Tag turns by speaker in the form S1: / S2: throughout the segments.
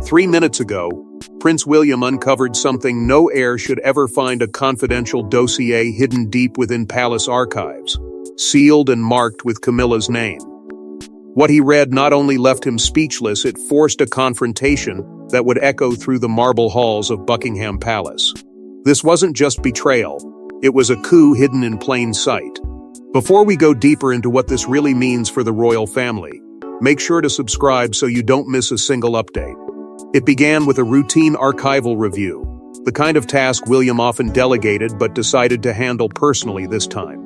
S1: 3 minutes ago, Prince William uncovered something no heir should ever find: a confidential dossier hidden deep within palace archives, sealed and marked with Camilla's name. What he read not only left him speechless, it forced a confrontation that would echo through the marble halls of Buckingham Palace. This wasn't just betrayal, it was a coup hidden in plain sight. Before we go deeper into what this really means for the royal family, make sure to subscribe so you don't miss a single update. It began with a routine archival review, the kind of task William often delegated but decided to handle personally this time.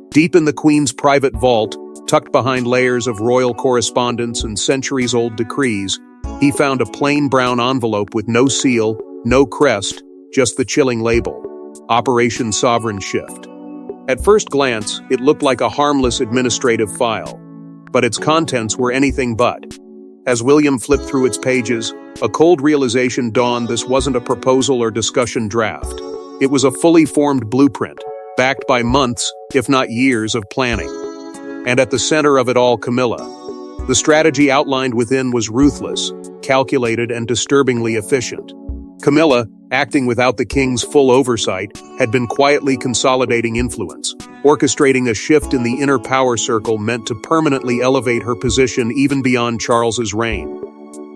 S1: Deep in the Queen's private vault, tucked behind layers of royal correspondence and centuries-old decrees, he found a plain brown envelope with no seal, no crest, just the chilling label: Operation Sovereign Shift. At first glance, it looked like a harmless administrative file, but its contents were anything but. As William flipped through its pages, a cold realization dawned: this wasn't a proposal or discussion draft. It was a fully formed blueprint, backed by months, if not years, of planning. And at the center of it all, Camilla. The strategy outlined within was ruthless, calculated, and disturbingly efficient. Camilla, acting without the king's full oversight, had been quietly consolidating influence, orchestrating a shift in the inner power circle meant to permanently elevate her position even beyond Charles's reign.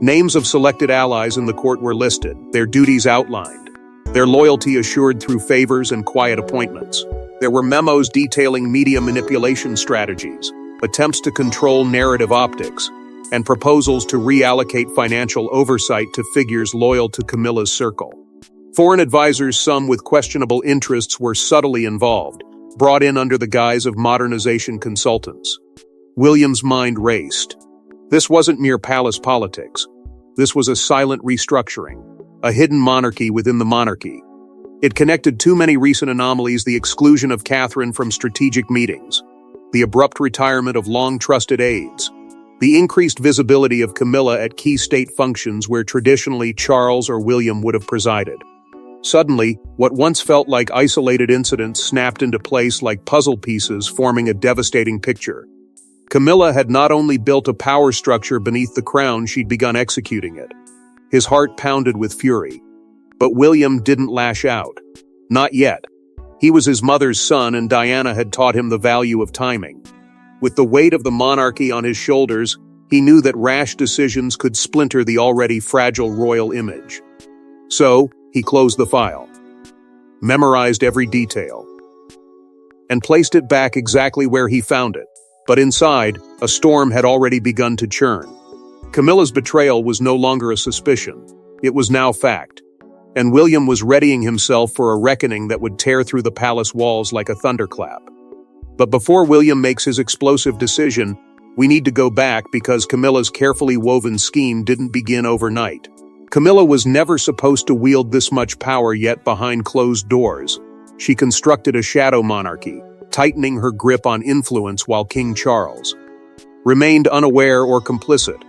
S1: Names of selected allies in the court were listed, their duties outlined, their loyalty assured through favors and quiet appointments. There were memos detailing media manipulation strategies, attempts to control narrative optics, and proposals to reallocate financial oversight to figures loyal to Camilla's circle. Foreign advisors, some with questionable interests, were subtly involved, brought in under the guise of modernization consultants. William's mind raced. This wasn't mere palace politics. This was a silent restructuring, a hidden monarchy within the monarchy. It connected too many recent anomalies: the exclusion of Catherine from strategic meetings, the abrupt retirement of long-trusted aides, the increased visibility of Camilla at key state functions where traditionally Charles or William would have presided. Suddenly, what once felt like isolated incidents snapped into place like puzzle pieces, forming a devastating picture. Camilla had not only built a power structure beneath the crown, she'd begun executing it. His heart pounded with fury. But William didn't lash out. Not yet. He was his mother's son, and Diana had taught him the value of timing. With the weight of the monarchy on his shoulders, he knew that rash decisions could splinter the already fragile royal image. So, he closed the file, memorized every detail, and placed it back exactly where he found it. But inside, a storm had already begun to churn. Camilla's betrayal was no longer a suspicion. It was now fact. And William was readying himself for a reckoning that would tear through the palace walls like a thunderclap. But before William makes his explosive decision, we need to go back, because Camilla's carefully woven scheme didn't begin overnight. Camilla was never supposed to wield this much power, yet behind closed doors, she constructed a shadow monarchy, tightening her grip on influence while King Charles remained unaware or complicit.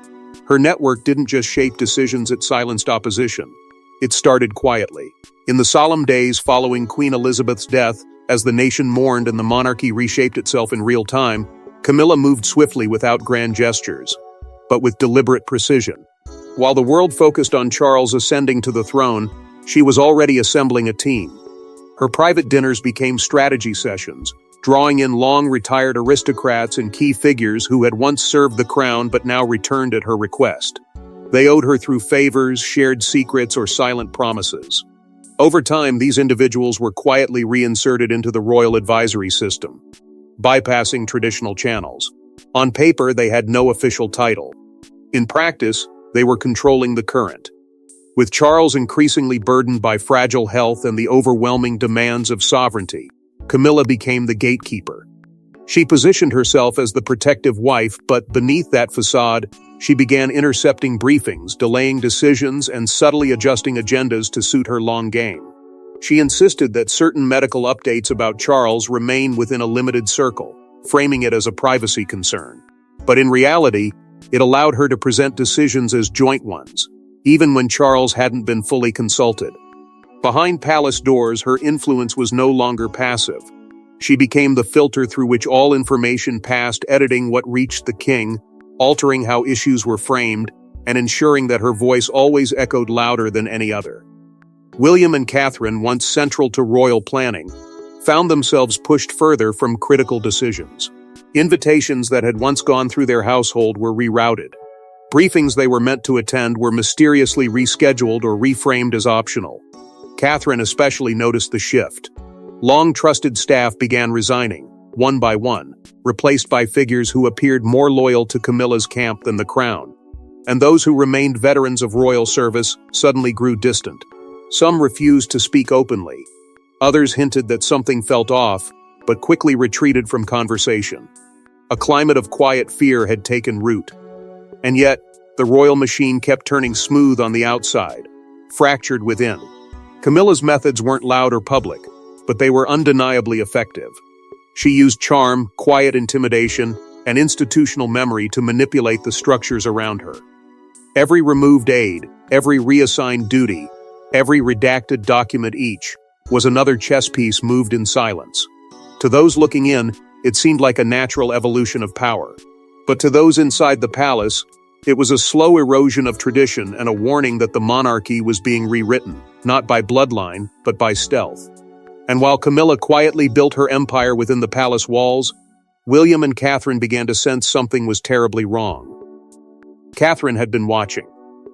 S1: Her network didn't just shape decisions, it silenced opposition. It started quietly. In the solemn days following Queen Elizabeth's death, as the nation mourned and the monarchy reshaped itself in real time, Camilla moved swiftly without grand gestures, but with deliberate precision. While the world focused on Charles ascending to the throne, she was already assembling a team. Her private dinners became strategy sessions, drawing in long-retired aristocrats and key figures who had once served the crown but now returned at her request. They owed her through favors, shared secrets, or silent promises. Over time, these individuals were quietly reinserted into the royal advisory system, bypassing traditional channels. On paper, they had no official title. In practice, they were controlling the current. With Charles increasingly burdened by fragile health and the overwhelming demands of sovereignty, Camilla became the gatekeeper. She positioned herself as the protective wife, but beneath that facade, she began intercepting briefings, delaying decisions, and subtly adjusting agendas to suit her long game. She insisted that certain medical updates about Charles remain within a limited circle, framing it as a privacy concern. But in reality, it allowed her to present decisions as joint ones, even when Charles hadn't been fully consulted. Behind palace doors, her influence was no longer passive. She became the filter through which all information passed, editing what reached the king, altering how issues were framed, and ensuring that her voice always echoed louder than any other. William and Catherine, once central to royal planning, found themselves pushed further from critical decisions. Invitations that had once gone through their household were rerouted. Briefings they were meant to attend were mysteriously rescheduled or reframed as optional. Catherine especially noticed the shift. Long-trusted staff began resigning, one by one, replaced by figures who appeared more loyal to Camilla's camp than the crown. And those who remained veterans of royal service suddenly grew distant. Some refused to speak openly. Others hinted that something felt off, but quickly retreated from conversation. A climate of quiet fear had taken root. And yet, the royal machine kept turning smooth on the outside, fractured within. Camilla's methods weren't loud or public, but they were undeniably effective. She used charm, quiet intimidation, and institutional memory to manipulate the structures around her. Every removed aide, every reassigned duty, every redacted document each, was another chess piece moved in silence. To those looking in, it seemed like a natural evolution of power. But to those inside the palace, it was a slow erosion of tradition and a warning that the monarchy was being rewritten, not by bloodline, but by stealth. And while Camilla quietly built her empire within the palace walls, William and Catherine began to sense something was terribly wrong. Catherine had been watching.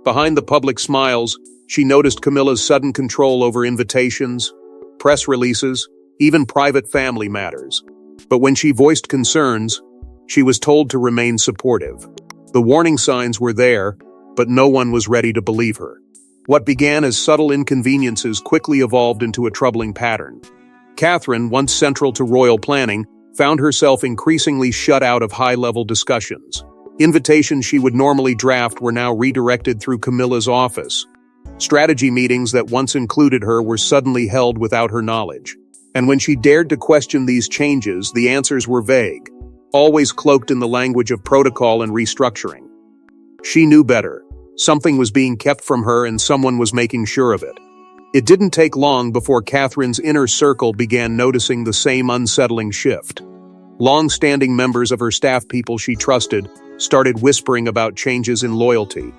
S1: Behind the public smiles, she noticed Camilla's sudden control over invitations, press releases, even private family matters. But when she voiced concerns, she was told to remain supportive. The warning signs were there, but no one was ready to believe her. What began as subtle inconveniences quickly evolved into a troubling pattern. Catherine, once central to royal planning, found herself increasingly shut out of high-level discussions. Invitations she would normally draft were now redirected through Camilla's office. Strategy meetings that once included her were suddenly held without her knowledge. And when she dared to question these changes, the answers were vague, always cloaked in the language of protocol and restructuring. She knew better. Something was being kept from her and someone was making sure of it. It didn't take long before Catherine's inner circle began noticing the same unsettling shift. Long-standing members of her staff, people she trusted, started whispering about changes in loyalty.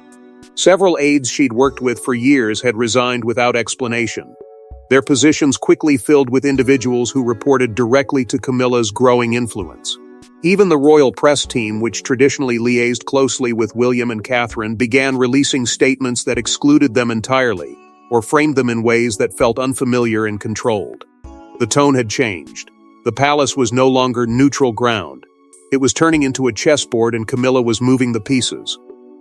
S1: Several aides she'd worked with for years had resigned without explanation. Their positions quickly filled with individuals who reported directly to Camilla's growing influence. Even the royal press team, which traditionally liaised closely with William and Catherine, began releasing statements that excluded them entirely, or framed them in ways that felt unfamiliar and controlled. The tone had changed. The palace was no longer neutral ground. It was turning into a chessboard and Camilla was moving the pieces.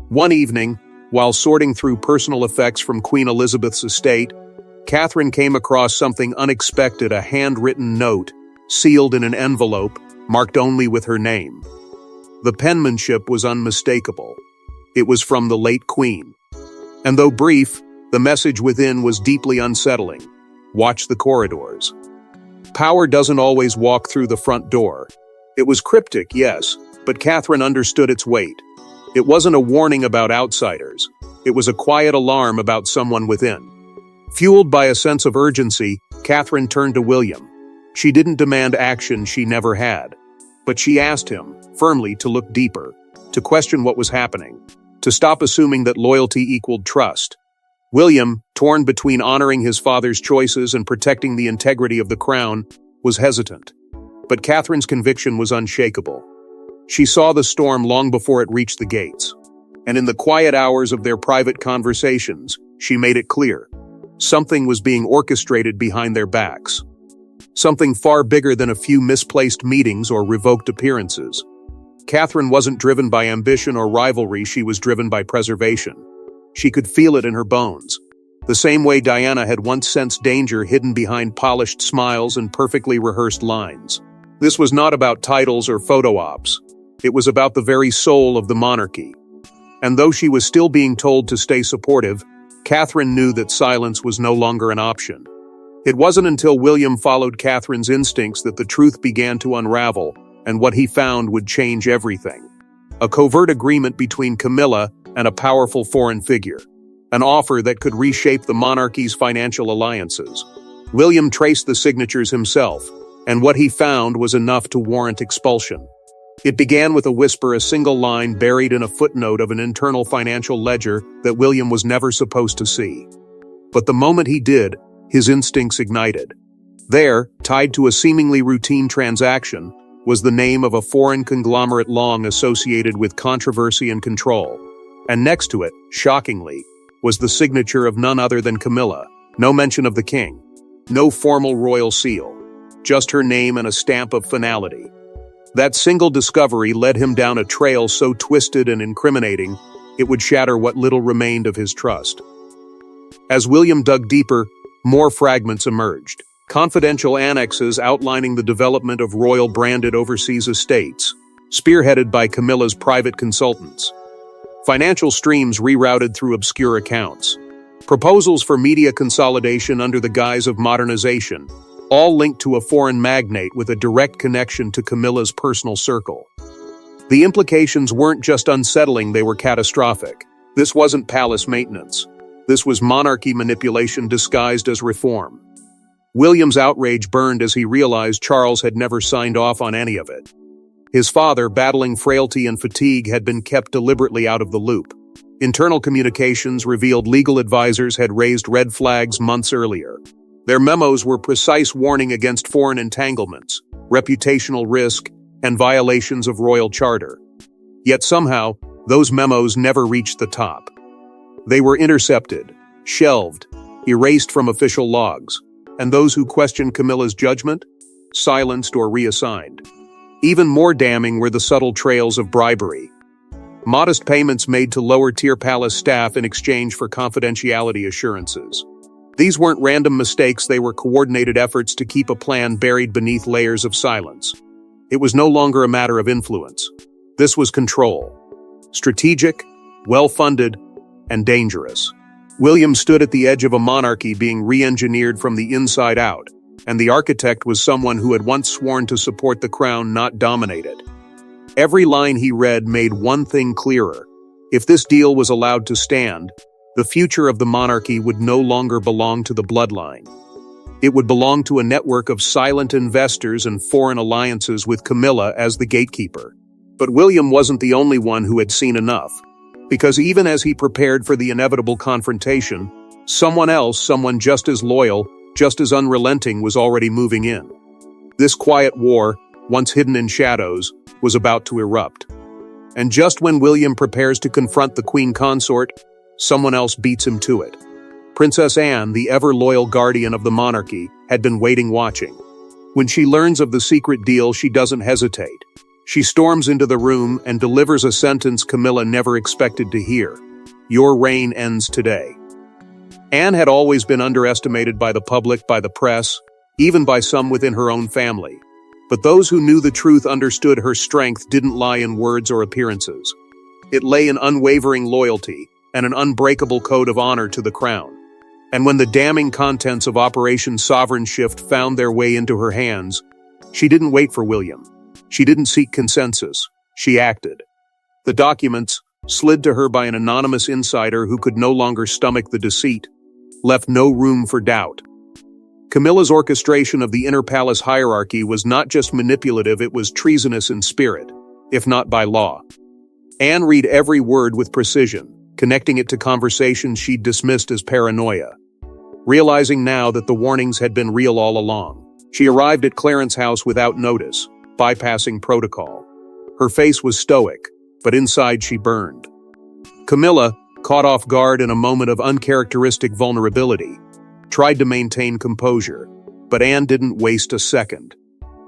S1: One evening, while sorting through personal effects from Queen Elizabeth's estate, Catherine came across something unexpected, a handwritten note, sealed in an envelope, marked only with her name. The penmanship was unmistakable. It was from the late Queen. And though brief, the message within was deeply unsettling. Watch the corridors. Power doesn't always walk through the front door. It was cryptic, yes, but Catherine understood its weight. It wasn't a warning about outsiders. It was a quiet alarm about someone within. Fueled by a sense of urgency, Catherine turned to William. She didn't demand action she never had. But she asked him, firmly, to look deeper, to question what was happening, to stop assuming that loyalty equaled trust. William, torn between honoring his father's choices and protecting the integrity of the crown, was hesitant. But Catherine's conviction was unshakable. She saw the storm long before it reached the gates. And in the quiet hours of their private conversations, she made it clear. Something was being orchestrated behind their backs. Something far bigger than a few misplaced meetings or revoked appearances. Catherine wasn't driven by ambition or rivalry, she was driven by preservation. She could feel it in her bones. The same way Diana had once sensed danger hidden behind polished smiles and perfectly rehearsed lines. This was not about titles or photo ops. It was about the very soul of the monarchy. And though she was still being told to stay supportive, Catherine knew that silence was no longer an option. It wasn't until William followed Catherine's instincts that the truth began to unravel, and what he found would change everything. A covert agreement between Camilla and a powerful foreign figure. An offer that could reshape the monarchy's financial alliances. William traced the signatures himself, and what he found was enough to warrant expulsion. It began with a whisper, a single line buried in a footnote of an internal financial ledger that William was never supposed to see. But the moment he did, his instincts ignited. There, tied to a seemingly routine transaction, was the name of a foreign conglomerate long associated with controversy and control. And next to it, shockingly, was the signature of none other than Camilla. No mention of the king. No formal royal seal. Just her name and a stamp of finality. That single discovery led him down a trail so twisted and incriminating, it would shatter what little remained of his trust. As William dug deeper, more fragments emerged. Confidential annexes outlining the development of royal-branded overseas estates, spearheaded by Camilla's private consultants. Financial streams rerouted through obscure accounts. Proposals for media consolidation under the guise of modernization, all linked to a foreign magnate with a direct connection to Camilla's personal circle. The implications weren't just unsettling, they were catastrophic. This wasn't palace maintenance. This was monarchy manipulation disguised as reform. William's outrage burned as he realized Charles had never signed off on any of it. His father, battling frailty and fatigue, had been kept deliberately out of the loop. Internal communications revealed legal advisors had raised red flags months earlier. Their memos were precise warning against foreign entanglements, reputational risk, and violations of royal charter. Yet somehow, those memos never reached the top. They were intercepted, shelved, erased from official logs, and those who questioned Camilla's judgment, silenced or reassigned. Even more damning were the subtle trails of bribery. Modest payments made to lower-tier palace staff in exchange for confidentiality assurances. These weren't random mistakes, they were coordinated efforts to keep a plan buried beneath layers of silence. It was no longer a matter of influence. This was control. Strategic, well-funded, and dangerous. William stood at the edge of a monarchy being re-engineered from the inside out, and the architect was someone who had once sworn to support the crown, not dominate it. Every line he read made one thing clearer. If this deal was allowed to stand, the future of the monarchy would no longer belong to the bloodline. It would belong to a network of silent investors and foreign alliances with Camilla as the gatekeeper. But William wasn't the only one who had seen enough. Because even as he prepared for the inevitable confrontation, someone else, someone just as loyal, just as unrelenting, was already moving in. This quiet war, once hidden in shadows, was about to erupt. And just when William prepares to confront the Queen Consort, someone else beats him to it. Princess Anne, the ever-loyal guardian of the monarchy, had been waiting watching. When she learns of the secret deal, she doesn't hesitate. She storms into the room and delivers a sentence Camilla never expected to hear. Your reign ends today. Anne had always been underestimated by the public, by the press, even by some within her own family. But those who knew the truth understood her strength didn't lie in words or appearances. It lay in unwavering loyalty and an unbreakable code of honor to the crown. And when the damning contents of Operation Sovereign Shift found their way into her hands, she didn't wait for William. She didn't seek consensus. She acted. The documents, slid to her by an anonymous insider who could no longer stomach the deceit, left no room for doubt. Camilla's orchestration of the inner palace hierarchy was not just manipulative, it was treasonous in spirit, if not by law. Anne read every word with precision, connecting it to conversations she'd dismissed as paranoia. Realizing now that the warnings had been real all along, she arrived at Clarence's house without notice, bypassing protocol. Her face was stoic, but inside she burned. Camilla, caught off guard in a moment of uncharacteristic vulnerability, tried to maintain composure, but Anne didn't waste a second.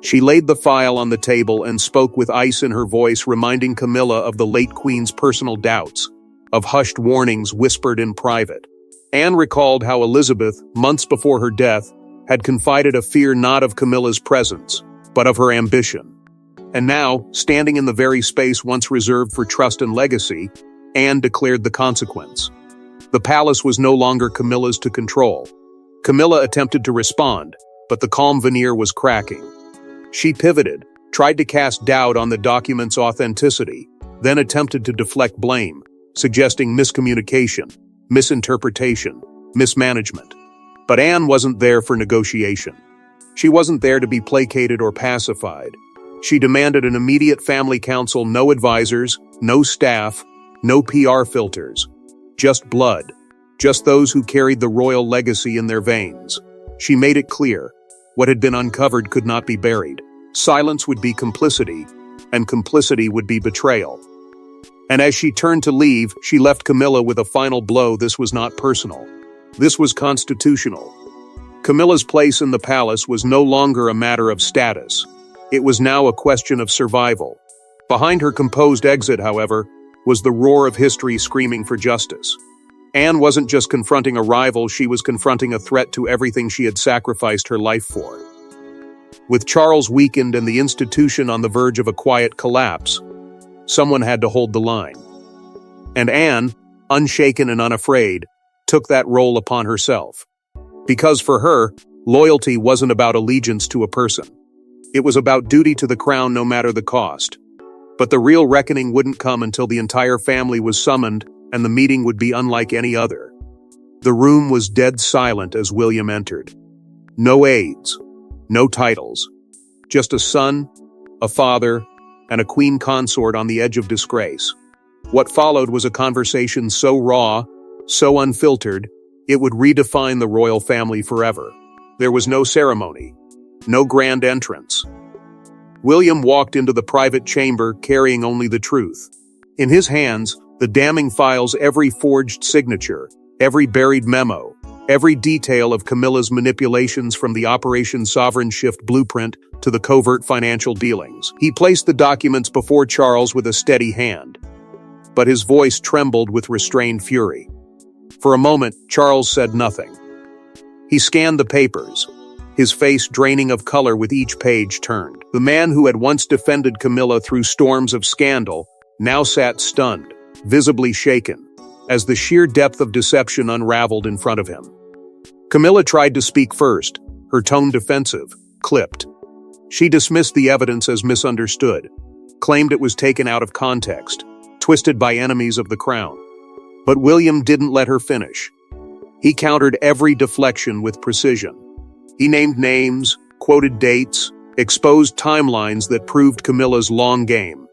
S1: She laid the file on the table and spoke with ice in her voice, reminding Camilla of the late Queen's personal doubts, of hushed warnings whispered in private. Anne recalled how Elizabeth, months before her death, had confided a fear not of Camilla's presence, but of her ambition. And now, standing in the very space once reserved for trust and legacy, Anne declared the consequence. The palace was no longer Camilla's to control. Camilla attempted to respond, but the calm veneer was cracking. She pivoted, tried to cast doubt on the document's authenticity, then attempted to deflect blame, suggesting miscommunication, misinterpretation, mismanagement. But Anne wasn't there for negotiation. She wasn't there to be placated or pacified. She demanded an immediate family council, no advisors, no staff, no PR filters. Just blood. Just those who carried the royal legacy in their veins. She made it clear, what had been uncovered could not be buried. Silence would be complicity, and complicity would be betrayal. And as she turned to leave, she left Camilla with a final blow. This was not personal. This was constitutional. Camilla's place in the palace was no longer a matter of status. It was now a question of survival. Behind her composed exit, however, was the roar of history screaming for justice. Anne wasn't just confronting a rival, she was confronting a threat to everything she had sacrificed her life for. With Charles weakened and the institution on the verge of a quiet collapse, someone had to hold the line. And Anne, unshaken and unafraid, took that role upon herself. Because for her, loyalty wasn't about allegiance to a person. It was about duty to the crown no matter the cost. But the real reckoning wouldn't come until the entire family was summoned, and the meeting would be unlike any other. The room was dead silent as William entered. No aides, no titles. Just a son, a father, and a queen consort on the edge of disgrace. What followed was a conversation so raw, so unfiltered, it would redefine the royal family forever. There was no ceremony, no grand entrance. William walked into the private chamber carrying only the truth. In his hands, the damning files, every forged signature, every buried memo, every detail of Camilla's manipulations from the Operation Sovereign Shift blueprint to the covert financial dealings. He placed the documents before Charles with a steady hand, but his voice trembled with restrained fury. For a moment, Charles said nothing. He scanned the papers, his face draining of color with each page turned. The man who had once defended Camilla through storms of scandal now sat stunned, visibly shaken, as the sheer depth of deception unraveled in front of him. Camilla tried to speak first, her tone defensive, clipped. She dismissed the evidence as misunderstood, claimed it was taken out of context, twisted by enemies of the crown. But William didn't let her finish. He countered every deflection with precision. He named names, quoted dates, exposed timelines that proved Camilla's long game.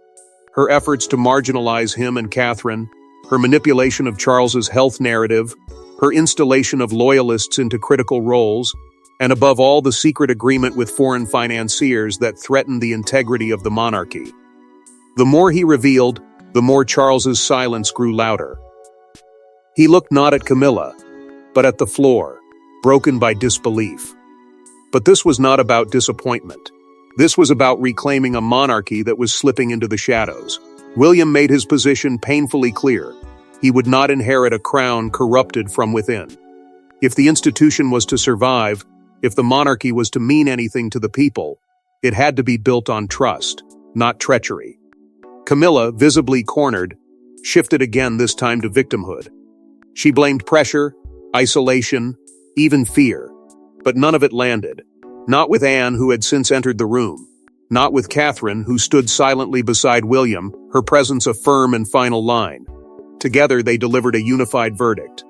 S1: Her efforts to marginalize him and Catherine, her manipulation of Charles's health narrative, her installation of loyalists into critical roles, and above all the secret agreement with foreign financiers that threatened the integrity of the monarchy. The more he revealed, the more Charles's silence grew louder. He looked not at Camilla, but at the floor, broken by disbelief. But this was not about disappointment. This was about reclaiming a monarchy that was slipping into the shadows. William made his position painfully clear. He would not inherit a crown corrupted from within. If the institution was to survive, if the monarchy was to mean anything to the people, it had to be built on trust, not treachery. Camilla, visibly cornered, shifted again, this time to victimhood. She blamed pressure, isolation, even fear. But none of it landed. Not with Anne, who had since entered the room. Not with Catherine, who stood silently beside William, her presence a firm and final line. Together they delivered a unified verdict.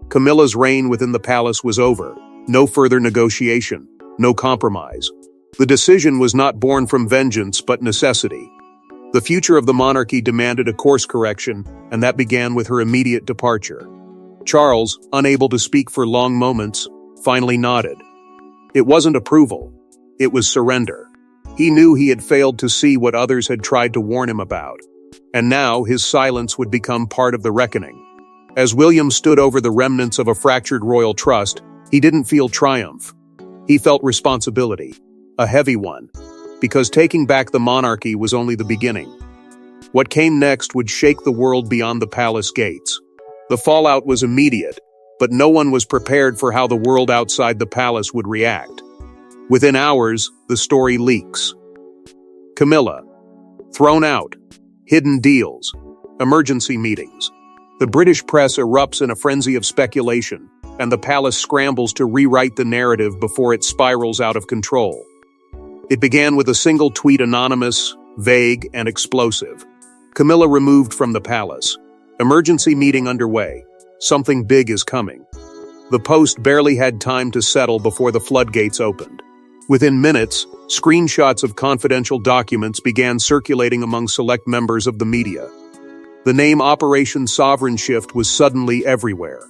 S1: Camilla's reign within the palace was over. No further negotiation. No compromise. The decision was not born from vengeance but necessity. The future of the monarchy demanded a course correction, and that began with her immediate departure. Charles, unable to speak for long moments, finally nodded. It wasn't approval. It was surrender. He knew he had failed to see what others had tried to warn him about. And now his silence would become part of the reckoning. As William stood over the remnants of a fractured royal trust, he didn't feel triumph. He felt responsibility, a heavy one, because taking back the monarchy was only the beginning. What came next would shake the world beyond the palace gates. The fallout was immediate, but no one was prepared for how the world outside the palace would react. Within hours, the story leaks. Camilla, thrown out, hidden deals, emergency meetings. The British press erupts in a frenzy of speculation, and the palace scrambles to rewrite the narrative before it spirals out of control. It began with a single tweet, anonymous, vague, and explosive. Camilla removed from the palace. Emergency meeting underway. Something big is coming. The Post barely had time to settle before the floodgates opened. Within minutes, Screenshots of confidential documents began circulating among select members of the media. The name Operation Sovereign Shift was suddenly everywhere.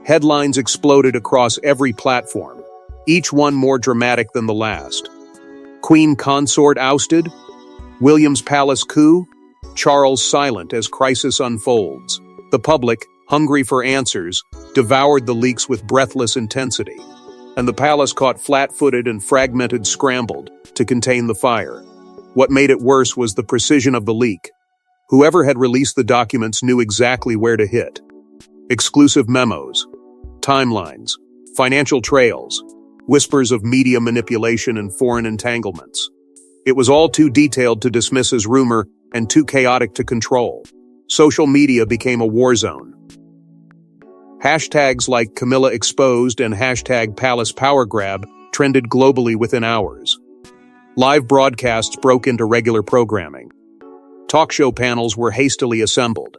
S1: Headlines exploded across every platform, each one more dramatic than the last. Queen consort ousted? William's palace coup? Charles silent as crisis unfolds. The public, hungry for answers, devoured the leaks with breathless intensity. And the palace caught flat-footed and fragmented scrambled to contain the fire. What made it worse was the precision of the leak. Whoever had released the documents knew exactly where to hit. Exclusive memos, timelines, financial trails, whispers of media manipulation and foreign entanglements. It was all too detailed to dismiss as rumor and too chaotic to control. Social media became a war zone. Hashtags like Camilla exposed and hashtag Palace Power Grab trended globally within hours. Live broadcasts broke into regular programming. Talk show panels were hastily assembled.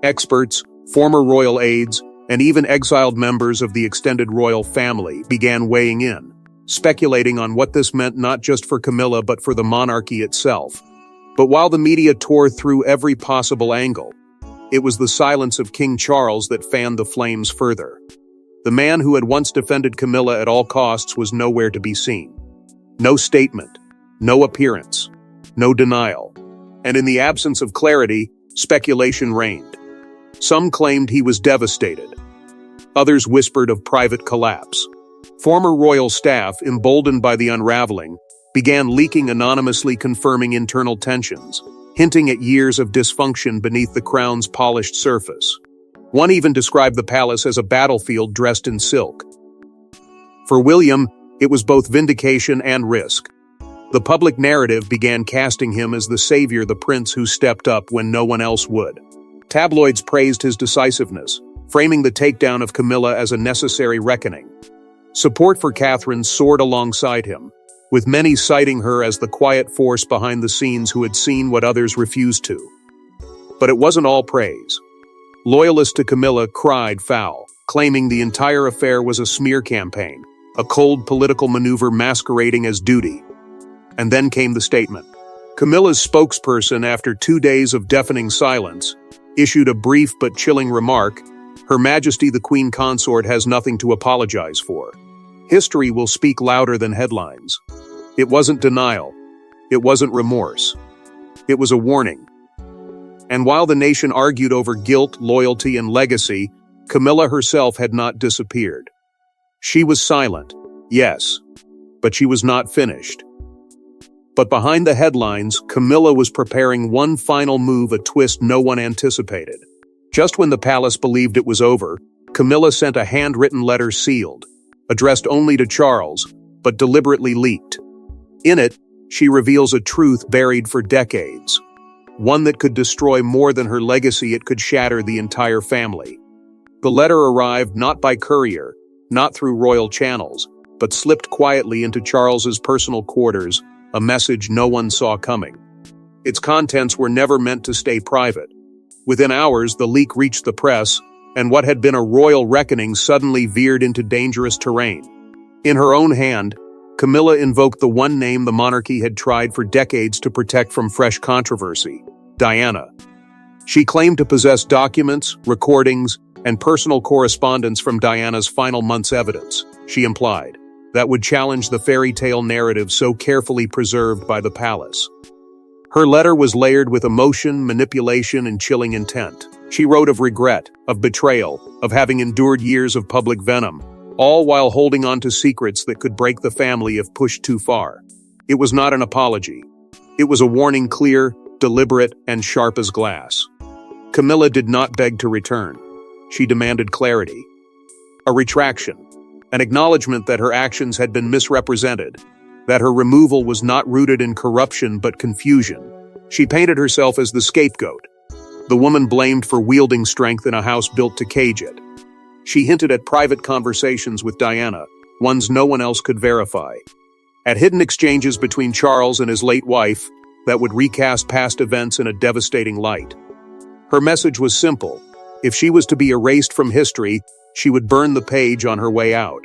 S1: Experts, former royal aides, and even exiled members of the extended royal family began weighing in, speculating on what this meant not just for Camilla but for the monarchy itself. But while the media tore through every possible angle, it was the silence of King Charles that fanned the flames further. The man who had once defended Camilla at all costs was nowhere to be seen. No statement, no appearance, no denial. And in the absence of clarity, speculation reigned. Some claimed he was devastated. Others whispered of private collapse. Former royal staff, emboldened by the unraveling, began leaking anonymously, confirming internal tensions, hinting at years of dysfunction beneath the crown's polished surface. One even described the palace as a battlefield dressed in silk. For William, it was both vindication and risk. The public narrative began casting him as the savior, the prince who stepped up when no one else would. Tabloids praised his decisiveness, framing the takedown of Camilla as a necessary reckoning. Support for Catherine soared alongside him, with many citing her as the quiet force behind the scenes who had seen what others refused to. But it wasn't all praise. Loyalists to Camilla cried foul, claiming the entire affair was a smear campaign, a cold political maneuver masquerading as duty. And then came the statement. Camilla's spokesperson, after 2 days of deafening silence, issued a brief but chilling remark: Her Majesty the Queen Consort has nothing to apologize for. History will speak louder than headlines. It wasn't denial. It wasn't remorse. It was a warning. And while the nation argued over guilt, loyalty, and legacy, Camilla herself had not disappeared. She was silent, yes, but she was not finished. But behind the headlines, Camilla was preparing one final move, a twist no one anticipated. Just when the palace believed it was over, Camilla sent a handwritten letter sealed, addressed only to Charles, but deliberately leaked. In it, she reveals a truth buried for decades, one that could destroy more than her legacy. It could shatter the entire family. The letter arrived not by courier, not through royal channels, but slipped quietly into Charles's personal quarters, a message no one saw coming. Its contents were never meant to stay private. Within hours, the leak reached the press, and what had been a royal reckoning suddenly veered into dangerous terrain. In her own hand, Camilla invoked the one name the monarchy had tried for decades to protect from fresh controversy: Diana. She claimed to possess documents, recordings, and personal correspondence from Diana's final months' evidence, she implied, that would challenge the fairy tale narrative so carefully preserved by the palace. Her letter was layered with emotion, manipulation, and chilling intent. She wrote of regret, of betrayal, of having endured years of public venom, all while holding on to secrets that could break the family if pushed too far. It was not an apology. It was a warning, clear, deliberate, and sharp as glass. Camilla did not beg to return. She demanded clarity. A retraction. An acknowledgement that her actions had been misrepresented, that her removal was not rooted in corruption but confusion. She painted herself as the scapegoat, the woman blamed for wielding strength in a house built to cage it. She hinted at private conversations with Diana, ones no one else could verify, at hidden exchanges between Charles and his late wife that would recast past events in a devastating light. Her message was simple. If she was to be erased from history, she would burn the page on her way out.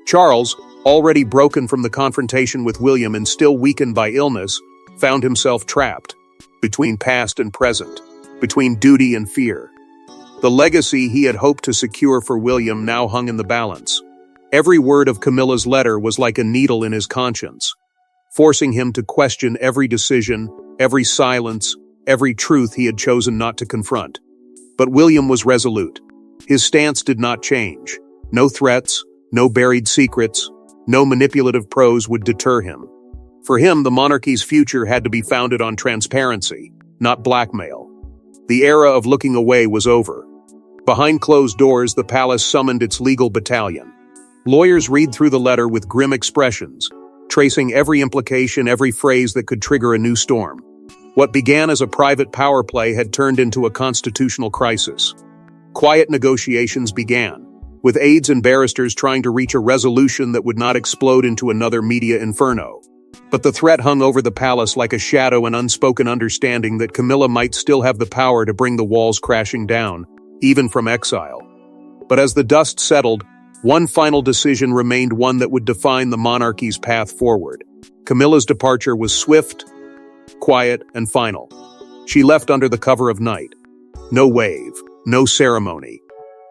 S1: Charles, already broken from the confrontation with William and still weakened by illness, found himself trapped between past and present, between duty and fear. The legacy he had hoped to secure for William now hung in the balance. Every word of Camilla's letter was like a needle in his conscience, forcing him to question every decision, every silence, every truth he had chosen not to confront. But William was resolute. His stance did not change. No threats, no buried secrets, no manipulative prose would deter him. For him, the monarchy's future had to be founded on transparency, not blackmail. The era of looking away was over. Behind closed doors, the palace summoned its legal battalion. Lawyers read through the letter with grim expressions, tracing every implication, every phrase that could trigger a new storm. What began as a private power play had turned into a constitutional crisis. Quiet negotiations began, with aides and barristers trying to reach a resolution that would not explode into another media inferno. But the threat hung over the palace like a shadow, an unspoken understanding that Camilla might still have the power to bring the walls crashing down, even from exile. But as the dust settled, one final decision remained, one that would define the monarchy's path forward. Camilla's departure was swift, quiet, and final. She left under the cover of night. No wave, no ceremony.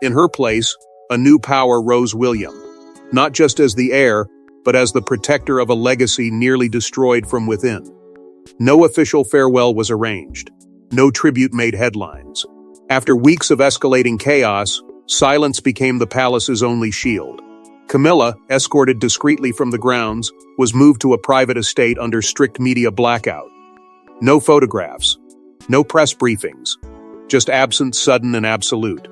S1: In her place, a new power rose: William, not just as the heir, but as the protector of a legacy nearly destroyed from within. No official farewell was arranged. No tribute made headlines. After weeks of escalating chaos, silence became the palace's only shield. Camilla, escorted discreetly from the grounds, was moved to a private estate under strict media blackout. No photographs, no press briefings, just absence, sudden and absolute.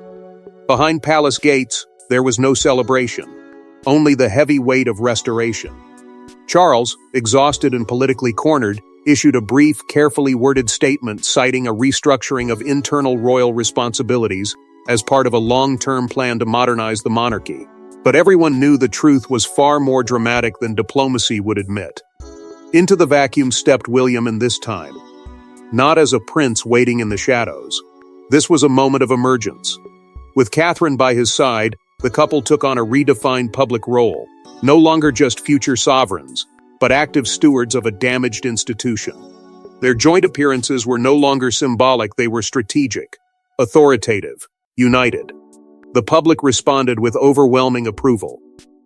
S1: Behind palace gates, there was no celebration, only the heavy weight of restoration. Charles, exhausted and politically cornered, issued a brief, carefully worded statement citing a restructuring of internal royal responsibilities as part of a long-term plan to modernize the monarchy. But everyone knew the truth was far more dramatic than diplomacy would admit. Into the vacuum stepped William, and this time, not as a prince waiting in the shadows. This was a moment of emergence. With Catherine by his side, the couple took on a redefined public role, no longer just future sovereigns, but active stewards of a damaged institution. Their joint appearances were no longer symbolic, they were strategic, authoritative, united. The public responded with overwhelming approval.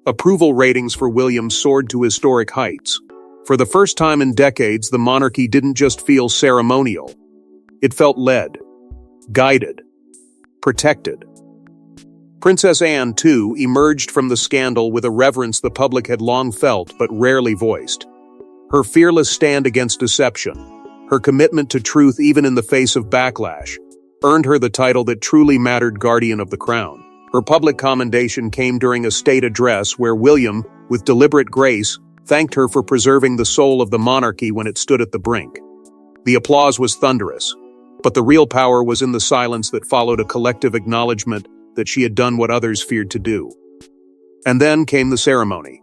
S1: Approval ratings for William soared to historic heights. For the first time in decades, the monarchy didn't just feel ceremonial. It felt led, guided, protected. Princess Anne, too, emerged from the scandal with a reverence the public had long felt but rarely voiced. Her fearless stand against deception, her commitment to truth even in the face of backlash, earned her the title that truly mattered: Guardian of the Crown. Her public commendation came during a state address where William, with deliberate grace, thanked her for preserving the soul of the monarchy when it stood at the brink. The applause was thunderous, but the real power was in the silence that followed, a collective acknowledgement that she had done what others feared to do. And then came the ceremony.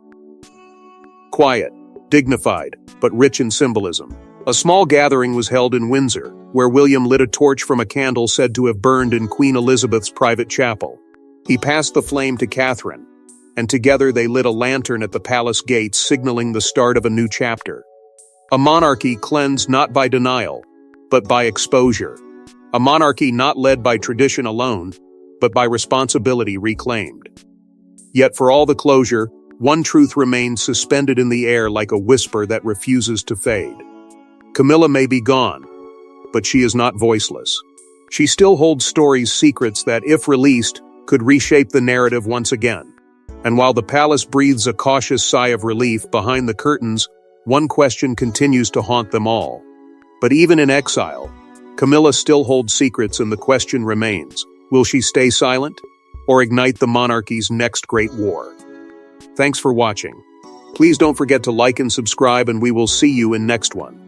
S1: Quiet, dignified, but rich in symbolism. A small gathering was held in Windsor, where William lit a torch from a candle said to have burned in Queen Elizabeth's private chapel. He passed the flame to Catherine, and together they lit a lantern at the palace gates, signaling the start of a new chapter. A monarchy cleansed not by denial, but by exposure. A monarchy not led by tradition alone, but by responsibility reclaimed. Yet for all the closure, one truth remained suspended in the air like a whisper that refuses to fade. Camilla may be gone, but she is not voiceless. She still holds stories, secrets that, if released, could reshape the narrative once again. And while the palace breathes a cautious sigh of relief, behind the curtains, one question continues to haunt them all. But even in exile, Camilla still holds secrets, and the question remains: will she stay silent, or ignite the monarchy's next great war? Thanks for watching. Please don't forget to like and subscribe, and we will see you in next one.